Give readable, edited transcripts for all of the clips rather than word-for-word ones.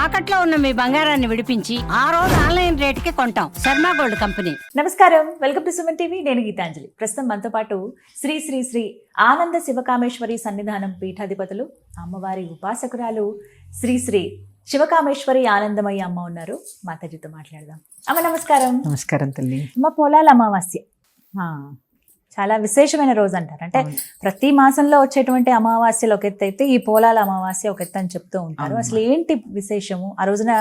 తాకట్లో ఉన్న మీ బంగారాన్ని విడిపించి ఆ రోజు ఆన్లైన్ రేటుకి కొంటాం. Sharma gold company. నమస్కారం, వెల్కమ్ టు సుమన్ టీవీ. నేను గీతాంజలి. ప్రస్తుతం మనతో పాటు శ్రీ శ్రీ శ్రీ ఆనంద శివకామేశ్వరి సన్నిధానం పీఠాధిపతులు, అమ్మవారి ఉపాసకురాలు శ్రీ శ్రీ శివకామేశ్వరి ఆనందమయ్య అమ్మ ఉన్నారు. మాతాజీతో మాట్లాడదాం. అమ్మ నమస్కారం. నమస్కారం తల్లి. అమ్మ, పోలాల అమావాస్య చాలా విశేషమైన రోజు అంటారు. అంటే ప్రతి మాసంలో వచ్చేటువంటి అమావాస్యలు ఒక ఎత్తు అయితే ఈ పోలాల అమావాస్య ఒక ఎత్తు అని చెప్తూ ఉంటారు. అసలు ఏంటి విశేషము? ఆ రోజున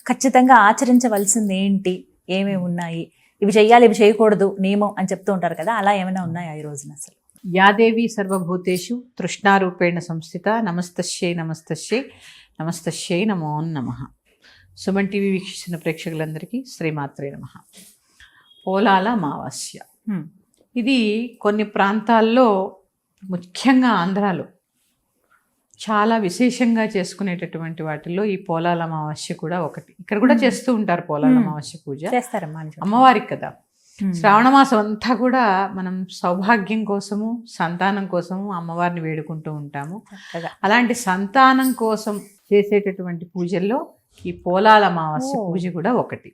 ఖచ్చితంగా ఆచరించవలసింది ఏంటి, ఏమేమి ఉన్నాయి, ఇవి చెయ్యాలి ఇవి చేయకూడదు నియమం అని చెప్తూ ఉంటారు కదా, అలా ఏమైనా ఉన్నాయా ఈ రోజున? అసలు యాదేవి సర్వభూతేషు తృష్ణారూపేణ సంస్థిత నమస్తశ్యై నమస్తశ్యై నమస్తశ్యై నమో నమః. సుమన్ టీవీ వీక్షిస్తున్న ప్రేక్షకులందరికీ శ్రీమాత్రే నమః. పోలాల అమావాస్య ఇది కొన్ని ప్రాంతాల్లో, ముఖ్యంగా ఆంధ్రాలో చాలా విశేషంగా చేసుకునేటటువంటి వాటిల్లో ఈ పోలాల అమావాస్య కూడా ఒకటి. ఇక్కడ కూడా చేస్తూ ఉంటారు పోలాల అమావాస్య పూజ. చేస్తారమ్మా, అమ్మవారికి కదా. శ్రావణ మాసం అంతా కూడా మనం సౌభాగ్యం కోసము, సంతానం కోసము అమ్మవారిని వేడుకుంటూ ఉంటాము. అలాంటి సంతానం కోసం చేసేటటువంటి పూజల్లో ఈ పోలాల అమావాస్య పూజ కూడా ఒకటి.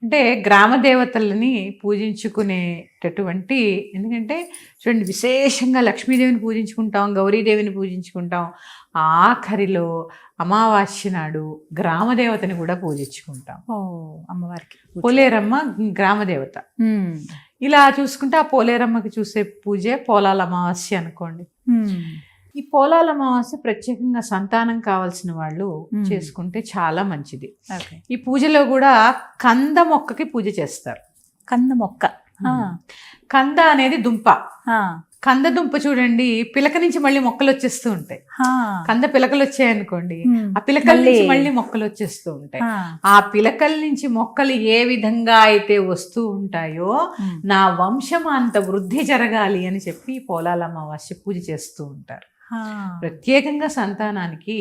అంటే గ్రామ దేవతలని పూజించుకునేటటువంటి, ఎందుకంటే చూడండి, విశేషంగా లక్ష్మీదేవిని పూజించుకుంటాం, గౌరీదేవిని పూజించుకుంటాం, ఆఖరిలో అమావాస్య నాడు గ్రామ దేవతని కూడా పూజించుకుంటాం. అమ్మవారికి పోలేరమ్మ గ్రామదేవత. ఇలా చూసుకుంటే ఆ పోలేరమ్మకి చూసే పూజే పోలాల అమావాస్య అనుకోండి. ఈ పోలాల అమావాస్య ప్రత్యేకంగా సంతానం కావాల్సిన వాళ్ళు చేసుకుంటే చాలా మంచిది. ఈ పూజలో కూడా కంద మొక్కకి పూజ చేస్తారు. కంద మొక్క, కంద అనేది దుంప. కంద దుంప చూడండి, పిలక నుంచి మళ్ళీ మొక్కలు వచ్చేస్తూ ఉంటాయి. కంద పిలకలు వచ్చాయనుకోండి, ఆ పిలకల నుంచి మళ్ళీ మొక్కలు వచ్చేస్తూ ఉంటాయి. ఆ పిలకల నుంచి మొక్కలు ఏ విధంగా అయితే వస్తూ ఉంటాయో, నా వంశం అంత వృద్ధి జరగాలి అని చెప్పి పోలాల అమావాస్య పూజ చేస్తూ ఉంటారు. ప్రత్యేకంగా సంతానానికి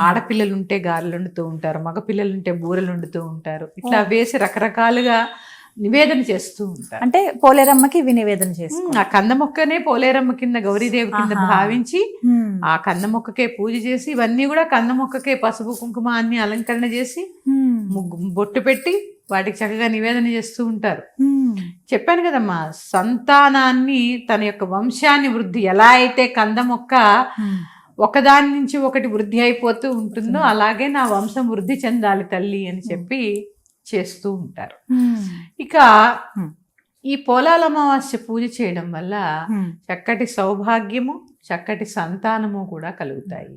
ఆడపిల్లలుంటే గారెలు వండుతూ ఉంటారు, మగపిల్లలుంటే బూరెలు వండుతూ ఉంటారు. ఇట్లా వేసి రకరకాలుగా నివేదన చేస్తూ ఉంటారు. అంటే పోలేరమ్మకి ఇవి నివేదన చేస్తారు. ఆ కంద మొక్కనే పోలేరమ్మ కింద, గౌరీదేవి కింద భావించి ఆ కంద మొక్కకే పూజ చేసి, ఇవన్నీ కూడా కంద మొక్కకే పసుపు కుంకుమ అన్ని అలంకరణ చేసి బొట్టు పెట్టి వాటికి చక్కగా నివేదన చేస్తూ ఉంటారు. చెప్పాను కదమ్మా, సంతానాన్ని, తన యొక్క వంశాన్ని వృద్ధి, ఎలా అయితే కంద మొక్క ఒకదాని నుంచి ఒకటి వృద్ధి అయిపోతూ ఉంటుందో, అలాగే నా వంశం వృద్ధి చెందాలి తల్లి అని చెప్పి చేస్తూ ఉంటారు. ఇక ఈ పోలాల అమావాస్య పూజ చేయడం వల్ల చక్కటి సౌభాగ్యము, చక్కటి సంతానము కూడా కలుగుతాయి.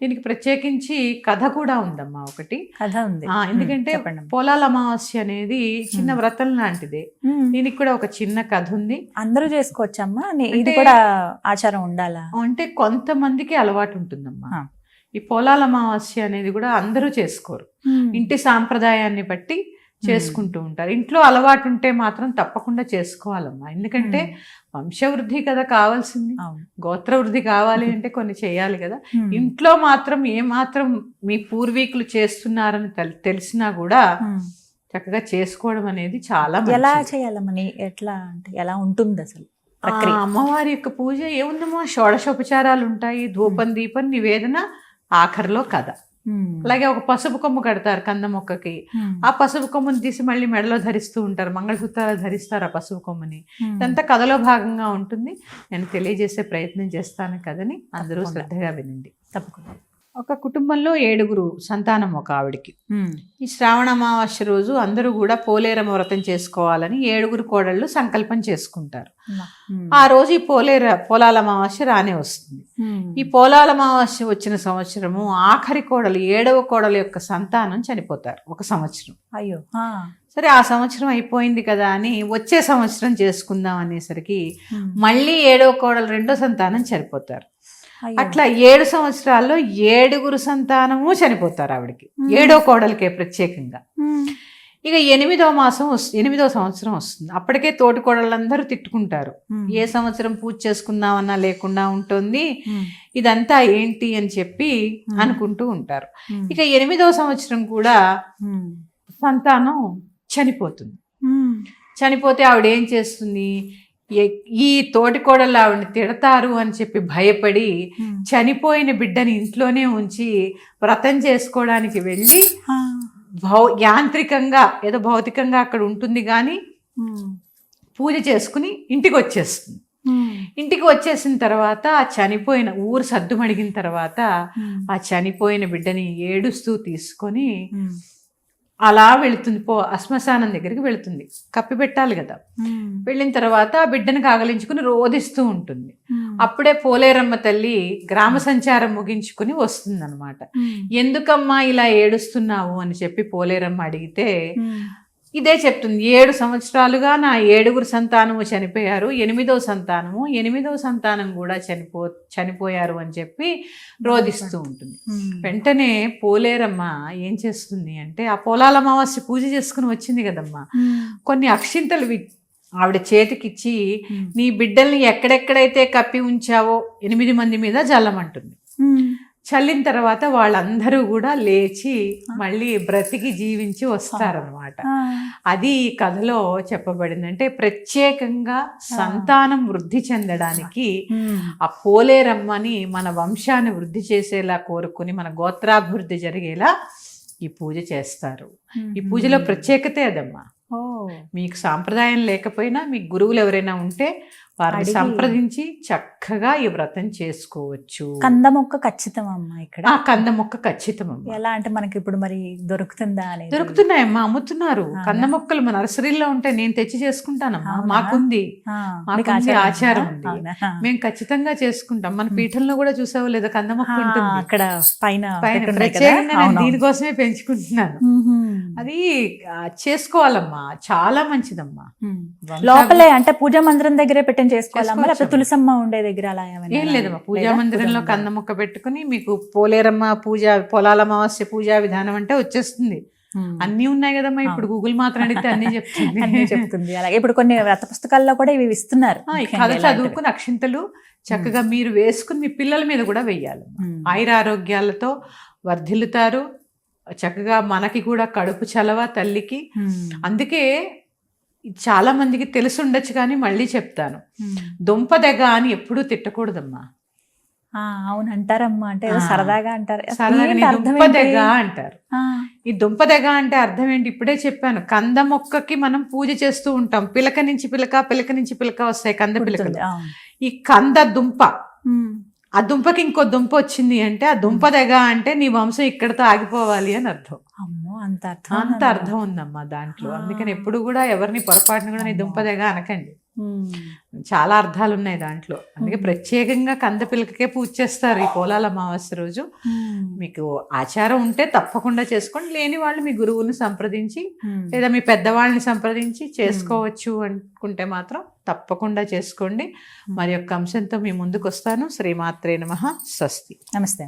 దీనికి ప్రత్యేకించి కథ కూడా ఉందమ్మా, ఒకటి కథ ఉంది. ఎందుకంటే పోలాల అమావాస్య అనేది చిన్న వ్రతం లాంటిదే. దీనికి కూడా ఒక చిన్న కథ ఉంది. అందరూ చేసుకోవచ్చమ్మా? ఇది కూడా ఆచారం ఉండాలా? అంటే కొంతమందికి అలవాటు ఉంటుందమ్మా. ఈ పోలాల అమావాస్య అనేది కూడా అందరూ చేసుకోరు, ఇంటి సాంప్రదాయాన్ని బట్టి చేసుకుంటూ ఉంటారు. ఇంట్లో అలవాటు ఉంటే మాత్రం తప్పకుండా చేసుకోవాలమ్మా. ఎందుకంటే వంశవృద్ధి కదా కావాల్సింది, గోత్ర వృద్ధి కావాలి అంటే కొన్ని చేయాలి కదా. ఇంట్లో మాత్రం ఏమాత్రం మీ పూర్వీకులు చేస్తున్నారని తెలిసినా కూడా చక్కగా చేసుకోవడం అనేది చాలా. ఎలా చేయాలమ్మని, ఎట్లా అంటే ఎలా ఉంటుంది అసలు? అమ్మవారి యొక్క పూజ ఏముందమ్మా, షోడశోపచారాలు ఉంటాయి, ధూపం దీపం నివేదన, ఆఖరిలో కథ. అలాగే ఒక పసుపు కొమ్ము కడతారు కంద మొక్కకి. ఆ పసుపు కొమ్ముని తీసి మళ్ళీ మెడలో ధరిస్తూ ఉంటారు, మంగళసూత్రాలు ధరిస్తారు ఆ పసుపు కొమ్ముని. ఇదంతా కథలో భాగంగా ఉంటుంది. నేను తెలియజేసే ప్రయత్నం చేస్తాను కథని, అందరూ శ్రద్ధగా వినండి. తప్పకుండా. ఒక కుటుంబంలో 7 సంతానం ఒక ఆవిడికి. ఈ శ్రావణ అమావాస్య రోజు అందరూ కూడా పోలేరమ్మ వ్రతం చేసుకోవాలని 7 కోడళ్ళు సంకల్పం చేసుకుంటారు. ఆ రోజు ఈ పోలాల అమావాస్య రానే వస్తుంది. ఈ పోలాల అమావాస్య వచ్చిన సంవత్సరము ఆఖరి కోడలు, 7వ కోడలు యొక్క సంతానం చనిపోతారు ఒక సంవత్సరం. అయ్యో. సరే, ఆ సంవత్సరం అయిపోయింది కదా అని వచ్చే సంవత్సరం చేసుకుందాం అనేసరికి మళ్ళీ 7వ కోడలు, 2వ సంతానం చనిపోతారు. అట్లా 7 సంవత్సరాల్లో 7 సంతానము చనిపోతారు ఆవిడకి, 7వ కోడలికే ప్రత్యేకంగా. ఇక 8వ సంవత్సరం వస్తుంది. అప్పటికే తోటి కోడళ్ళందరూ తిట్టుకుంటారు, ఏ సంవత్సరం పూజ చేసుకుందామన్నా లేకుండా ఉంటుంది, ఇదంతా ఏంటి అని చెప్పి అనుకుంటూ ఉంటారు. ఇక 8వ సంవత్సరం కూడా సంతానం చనిపోతుంది. చనిపోతే ఆవిడ ఏం చేస్తుంది, ఈ తోటికోడలు ఆవిడని తిడతారు అని చెప్పి భయపడి చనిపోయిన బిడ్డని ఇంట్లోనే ఉంచి వ్రతం చేసుకోవడానికి వెళ్ళి యాంత్రికంగా ఏదో భౌతికంగా అక్కడ ఉంటుంది కానీ పూజ చేసుకుని ఇంటికి వచ్చేస్తుంది. ఇంటికి వచ్చేసిన తర్వాత ఆ చనిపోయిన ఊరు సద్దుమడిగిన తర్వాత ఆ చనిపోయిన బిడ్డని ఏడుస్తూ తీసుకొని అలా వెళుతుంది, శ్మశానం దగ్గరికి వెళుతుంది, కప్పి పెట్టాలి కదా. వెళ్ళిన తర్వాత ఆ బిడ్డను కాగలించుకుని రోధిస్తూ ఉంటుంది. అప్పుడే పోలేరమ్మ తల్లి గ్రామ సంచారం ముగించుకుని వస్తుంది అనమాట. ఎందుకమ్మా ఇలా ఏడుస్తున్నావు అని చెప్పి పోలేరమ్మ అడిగితే ఇదే చెప్తుంది, 7 సంవత్సరాలుగా నా 7 సంతానము చనిపోయారు, 8వ సంతానం కూడా చనిపోయారు అని చెప్పి రోధిస్తూ ఉంటుంది. వెంటనే పోలేరమ్మ ఏం చేస్తుంది అంటే, ఆ పొలాల అమావాస్య పూజ చేసుకుని వచ్చింది కదమ్మా, కొన్ని అక్షింతలు ఆవిడ చేతికిచ్చి నీ బిడ్డల్ని ఎక్కడెక్కడైతే కప్పి ఉంచావో 8 మంది మీద జల్లమంటుంది. చల్లిన తర్వాత వాళ్ళందరూ కూడా లేచి మళ్ళీ బ్రతికి జీవించి వస్తారనమాట. అది ఈ కథలో చెప్పబడింది. అంటే ప్రత్యేకంగా సంతానం వృద్ధి చెందడానికి ఆ పోలేరమ్మని మన వంశాన్ని వృద్ధి చేసేలా కోరుకుని మన గోత్రాభివృద్ధి జరిగేలా ఈ పూజ చేస్తారు. ఈ పూజలో ప్రత్యేకతే అదమ్మా. మీకు సాంప్రదాయం లేకపోయినా మీకు గురువులు ఎవరైనా ఉంటే వారిని సంప్రదించి చక్కగా ఈ వ్రతం చేసుకోవచ్చు. కంద మొక్క ఖచ్చితం అమ్మా ఇక్కడ. కంద మొక్క ఖచ్చితం అమ్మా. ఎలా అంటే మనకి ఇప్పుడు మరి దొరుకుతుందా అనేది? దొరుకుతున్నాయమ్మా, అమ్ముతున్నారు. కంద మొక్కలు మన నర్సరీలో ఉంటే నేను తెచ్చి చేసుకుంటానమ్మా. మాకుంది ఆచారం ఉంది, మేము ఖచ్చితంగా చేసుకుంటాం. మన పీఠంలో కూడా చూసావో లేదా కంద మొక్క ఉంటుంది అక్కడ పైన. ప్రత్యేకంగా నేను దీనికోసమే పెంచుకుంటున్నాను. అది చేసుకోవాలమ్మా, చాలా మంచిదమ్మా. లోపలే అంటే పూజా మందిరం దగ్గరే పెట్టని చేసుకోవాలమ్మా, లేకపోతే తులసమ్మ ఉండే దగ్గర అలా ఏం లేదమ్మా. పూజా మందిరంలో కంద మొక్క పెట్టుకుని మీకు పోలేరమ్మ పూజ, పొలాల అమావాస్య పూజా విధానం అంటే వచ్చేస్తుంది. అన్ని ఉన్నాయి కదమ్మా, ఇప్పుడు గూగుల్ మాత్రం అడిగితే అన్ని చెప్తుంది. అలాగే ఇప్పుడు కొన్ని వ్రత పుస్తకాల్లో కూడా ఇవి ఇస్తున్నారు. కథ చదువుకుని అక్షింతలు చక్కగా మీరు వేసుకుని మీ పిల్లల మీద కూడా వెయ్యాలి. ఆయురారోగ్యాలతో వర్ధిల్లుతారు చక్కగా. మనకి కూడా కడుపు చలవ తల్లికి. అందుకే చాలా మందికి తెలిసి ఉండొచ్చు కానీ మళ్ళీ చెప్తాను, దుంపదెగ అని ఎప్పుడూ తిట్టకూడదమ్మా. అవును అంటారమ్మా, అంటే సరదాగా అంటారు. దుంపదెగ అంటారు. ఈ దుంపదెగ అంటే అర్థం ఏంటి? ఇప్పుడే చెప్పాను, కంద మొక్కకి మనం పూజ చేస్తూ ఉంటాం. పిలక నుంచి పిలక, పిలక నుంచి పిలక వస్తాయి కంద పిలకలు. ఈ కంద దుంప, ఆ దుంపకి ఇంకో దుంప వచ్చింది అంటే ఆ దుంపదెగ అంటే నీ వంశం ఇక్కడతో ఆగిపోవాలి అని అర్థం. అంత అర్థం ఉందమ్మా దాంట్లో. అందుకని ఎప్పుడు కూడా ఎవరిని పొరపాటున కూడా నీ దుంపదెగ అనకండి. చాలా అర్థాలు ఉన్నాయి దాంట్లో. అందుకే ప్రత్యేకంగా కంద పిల్లకే పూజ చేస్తారు ఈ పోలాల అమావాస్య రోజు. మీకు ఆచారం ఉంటే తప్పకుండా చేసుకోండి, లేని వాళ్ళు మీ గురువుని సంప్రదించి లేదా మీ పెద్దవాళ్ళని సంప్రదించి చేసుకోవచ్చు అనుకుంటే మాత్రం తప్పకుండా చేసుకోండి. మరి యొక్క అంశంతో మీ ముందుకు వస్తాను. శ్రీమాత్రే నమః. స్వస్తి. నమస్తే.